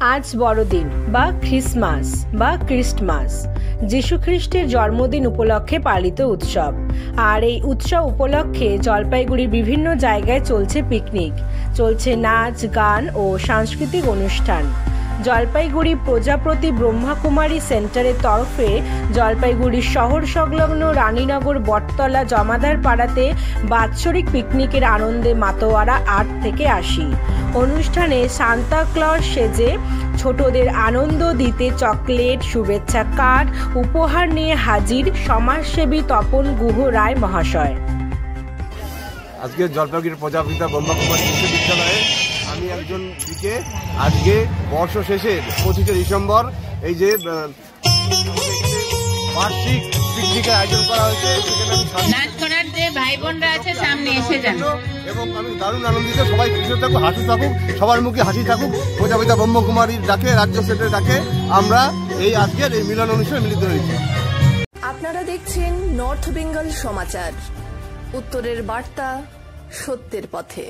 আজ বড়দিন বা খ্রিসমাস বা ক্রিস্টমাস যীশু খ্রিস্টের জন্মদিন উপলক্ষে পালিত উৎসব। আর এই উৎসব উপলক্ষে জলপাইগুড়ির বিভিন্ন জায়গায় চলছে পিকনিক, চলছে নাচ গান ও সাংস্কৃতিক অনুষ্ঠান। জলপাইগুড়ি প্রজাপতি ব্রহ্মাকুমারী সেন্টারের তরফে জলপাইগুড়ি শহর সংলগ্ন রানীনগর বটতলা জমাদার পাড়াতে বাৎসরিক পিকনিকের আনন্দে মাতোয়ারা 8 থেকে 80। অনুষ্ঠানে সান্তা ক্লজ সেজে ছোটদের আনন্দ দিতে চকলেট, শুভেচ্ছা কার্ড উপহার নিয়ে হাজির সমাজসেবী তপন গুহ রায় মহাশয়। আজকে জলপাইগুড়ি প্রজাপিতা ব্রহ্মাকুমারী বিশ্ববিদ্যালয়ে আমি একজন দিকে আজকে বর্ষ শেষের 25শে ডিসেম্বর এই যে বার্ষিক পিকনিকের আয়োজন করা হয়েছে, নাচ করার যে ভাই বোনরা আছে সামনে এসে যান এবং আমি দারুণ আনন্দিত। সবাই খুশি থাকুক, হাসি থাকুক, সবার মুখে হাসি থাকুক। প্রজাপিতা ব্রহ্মকুমারীর ডাকে, রাজ্য সেটের ডাকে আমরা এই আজকের এই মিলন অনুষ্ঠানে মিলিত হয়েছি। আপনারা দেখছেন নর্থ বেঙ্গল সমাচার, উত্তরের বার্তা, সত্যের পথে।